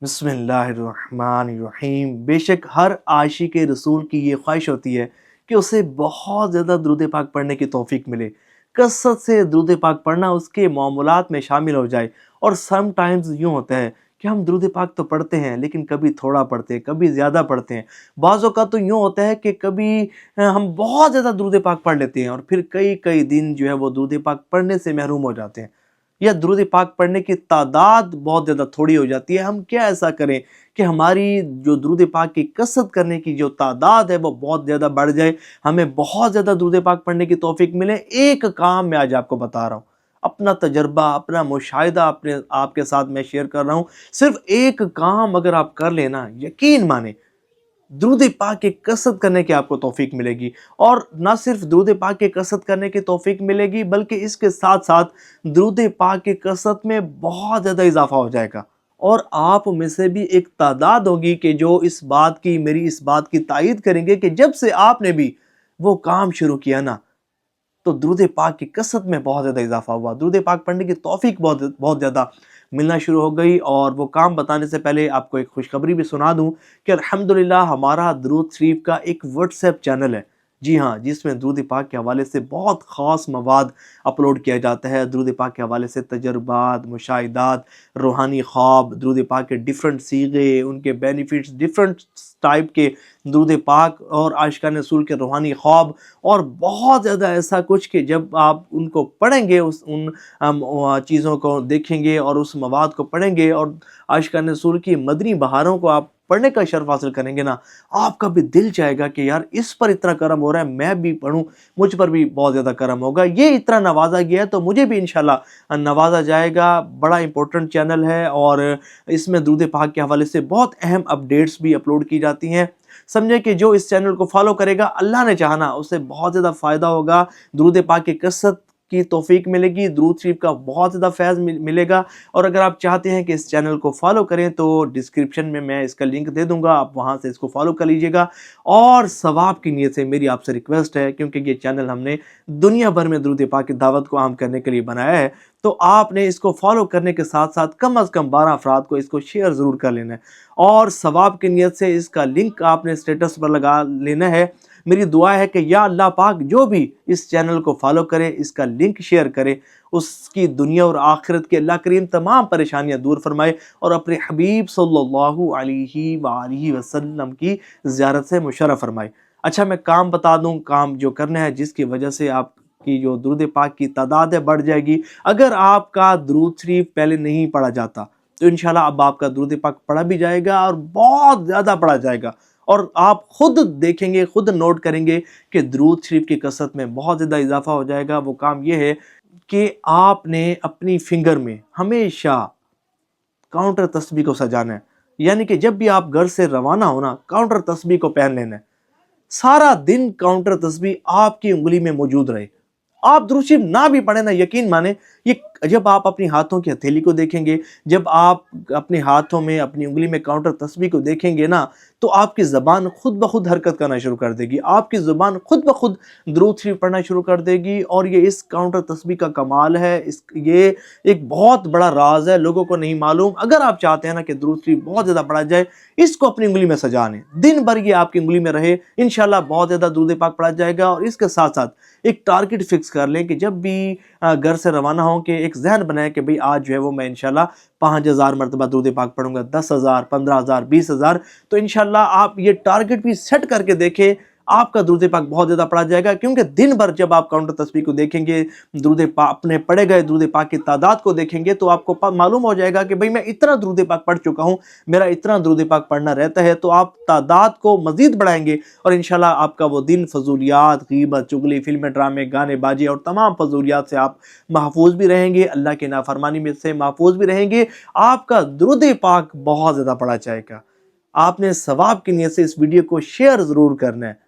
بسم اللہ الرحمن الرحیم۔ بے شک ہر عاشق رسول کی یہ خواہش ہوتی ہے کہ اسے بہت زیادہ درود پاک پڑھنے کی توفیق ملے، کثرت سے درود پاک پڑھنا اس کے معمولات میں شامل ہو جائے۔ اور سم ٹائمز یوں ہوتا ہے کہ ہم درود پاک تو پڑھتے ہیں لیکن کبھی تھوڑا پڑھتے ہیں، کبھی زیادہ پڑھتے ہیں۔ بعض اوقات تو یوں ہوتا ہے کہ کبھی ہم بہت زیادہ درود پاک پڑھ لیتے ہیں اور پھر کئی دن جو ہے وہ درود پاک پڑھنے سے محروم ہو جاتے ہیں، یا درود پاک پڑھنے کی تعداد بہت زیادہ تھوڑی ہو جاتی ہے۔ ہم کیا ایسا کریں کہ ہماری جو درود پاک کی کثرت کرنے کی جو تعداد ہے وہ بہت زیادہ بڑھ جائے، ہمیں بہت زیادہ درود پاک پڑھنے کی توفیق ملے؟ ایک کام میں آج آپ کو بتا رہا ہوں، اپنا تجربہ، اپنا مشاہدہ آپ کے ساتھ میں شیئر کر رہا ہوں۔ صرف ایک کام اگر آپ کر لینا، یقین مانیں درود پاک کی کثرت کرنے کی آپ کو توفیق ملے گی۔ اور نہ صرف درود پاک کی کثرت کرنے کی توفیق ملے گی بلکہ اس کے ساتھ ساتھ درود پاک کی کثرت میں بہت زیادہ اضافہ ہو جائے گا۔ اور آپ میں سے بھی ایک تعداد ہوگی کہ جو میری اس بات کی تائید کریں گے کہ جب سے آپ نے بھی وہ کام شروع کیا نا تو درود پاک کی کثرت میں بہت زیادہ اضافہ ہوا، درود پاک پڑھنے کی توفیق بہت زیادہ ملنا شروع ہو گئی۔ اور وہ کام بتانے سے پہلے آپ کو ایک خوشخبری بھی سنا دوں کہ الحمدللہ ہمارا درود شریف کا ایک واٹس ایپ چینل ہے، جی ہاں، جس میں درود پاک کے حوالے سے بہت خاص مواد اپلوڈ کیا جاتا ہے۔ درود پاک کے حوالے سے تجربات، مشاہدات، روحانی خواب، درود پاک کے ڈیفرنٹ صیغے، ان کے بینیفٹس، ڈیفرنٹ ٹائپ کے درود پاک اور عاشقان رسول کے روحانی خواب، اور بہت زیادہ ایسا کچھ کہ جب آپ ان کو پڑھیں گے، ان چیزوں کو دیکھیں گے اور اس مواد کو پڑھیں گے اور عاشقان رسول کی مدنی بہاروں کو آپ پڑھنے کا شرف حاصل کریں گے نا، آپ کا بھی دل چاہے گا کہ یار اس پر اتنا کرم ہو رہا ہے، میں بھی پڑھوں، مجھ پر بھی بہت زیادہ کرم ہوگا، یہ اتنا نوازا گیا ہے تو مجھے بھی انشاءاللہ نوازا جائے گا۔ بڑا امپورٹنٹ چینل ہے اور اس میں درود پاک کے حوالے سے بہت اہم اپڈیٹس بھی اپلوڈ کی جاتی ہیں۔ سمجھے کہ جو اس چینل کو فالو کرے گا، اللہ نے چاہنا اسے بہت زیادہ فائدہ ہوگا، درود پاک کی کثرت کی توفیق ملے گی، درود شریف کا بہت زیادہ فیض ملے گا۔ اور اگر آپ چاہتے ہیں کہ اس چینل کو فالو کریں تو ڈسکرپشن میں اس کا لنک دے دوں گا، آپ وہاں سے اس کو فالو کر لیجئے گا۔ اور ثواب کی نیت سے میری آپ سے ریکویسٹ ہے، کیونکہ یہ چینل ہم نے دنیا بھر میں درود پاک کی دعوت کو عام کرنے کے لیے بنایا ہے، تو آپ نے اس کو فالو کرنے کے ساتھ ساتھ کم از کم 12 افراد کو اس کو شیئر ضرور کر لینا ہے، اور ثواب کی نیت سے اس کا لنک آپ نے سٹیٹس پر لگا لینا ہے۔ میری دعا ہے کہ یا اللہ پاک جو بھی اس چینل کو فالو کرے، اس کا لنک شیئر کرے، اس کی دنیا اور آخرت کے اللہ کریم تمام پریشانیاں دور فرمائے اور اپنے حبیب صلی اللہ علیہ وآلہ وسلم کی زیارت سے مشرف فرمائے۔ اچھا، میں کام بتا دوں، کام جو کرنا ہے جس کی وجہ سے آپ کی جو درود پاک کی تعداد ہے بڑھ جائے گی۔ اگر آپ کا درود شریف پہلے نہیں پڑھا جاتا تو انشاءاللہ اب آپ کا درود پاک پڑھا بھی جائے گا اور بہت زیادہ پڑھا جائے گا، اور آپ خود دیکھیں گے، خود نوٹ کریں گے کہ درود شریف کی کثرت میں بہت زیادہ اضافہ ہو جائے گا۔ وہ کام یہ ہے کہ آپ نے اپنی فنگر میں ہمیشہ کاؤنٹر تسبیح کو سجانا ہے، یعنی کہ جب بھی آپ گھر سے روانہ ہونا کاؤنٹر تسبیح کو پہن لینا ہے، سارا دن کاؤنٹر تسبیح آپ کی انگلی میں موجود رہے۔ آپ درود شریف نہ بھی پڑھیں نا، یقین مانیں، یہ جب آپ اپنی ہاتھوں کی ہتھیلی کو دیکھیں گے، جب آپ اپنے ہاتھوں میں اپنی انگلی میں کاؤنٹر تسبیح کو دیکھیں گے نا، تو آپ کی زبان خود بخود حرکت کرنا شروع کر دے گی، آپ کی زبان خود بخود درود شریف پڑھنا شروع کر دے گی۔ اور یہ اس کاؤنٹر تسبیح کا کمال ہے، یہ ایک بہت بڑا راز ہے، لوگوں کو نہیں معلوم۔ اگر آپ چاہتے ہیں نا کہ درود شریف بہت زیادہ پڑھا جائے، اس کو اپنی انگلی میں سجا لیں، دن بھر یہ آپ کی انگلی میں رہے، انشاءاللہ بہت زیادہ درود پاک پڑھا جائے گا۔ اور اس کے ساتھ ساتھ ایک ٹارگٹ فکس کر لیں کہ جب بھی گھر سے روانہ ہوں کہ ایک ذہن بنائے کہ بھئی آج جو ہے وہ میں انشاءاللہ 5000 مرتبہ درود پاک پڑھوں گا، 10,000، 15,000، 20,000۔ تو انشاءاللہ آپ یہ ٹارگٹ بھی سیٹ کر کے دیکھیں، آپ کا درود پاک بہت زیادہ پڑھا جائے گا، کیونکہ دن بھر جب آپ کاؤنٹر تسبیح کو دیکھیں گے، اپنے پڑھے گئے درود پاک کی تعداد کو دیکھیں گے، تو آپ کو معلوم ہو جائے گا کہ بھئی میں اتنا درود پاک پڑھ چکا ہوں، میرا اتنا درود پاک پڑھنا رہتا ہے، تو آپ تعداد کو مزید بڑھائیں گے اور انشاءاللہ آپ کا وہ دن فضولیات، غیبت، چغلی، فلمیں، ڈرامے، گانے بازی اور تمام فضولیات سے آپ محفوظ بھی رہیں گے، اللہ کے نافرمانی میں سے محفوظ بھی رہیں گے، آپ کا درود پاک بہت زیادہ پڑھا جائے گا۔ آپ نے ثواب کی نیت سے اس ویڈیو کو شیئر ضرور کرنا ہے۔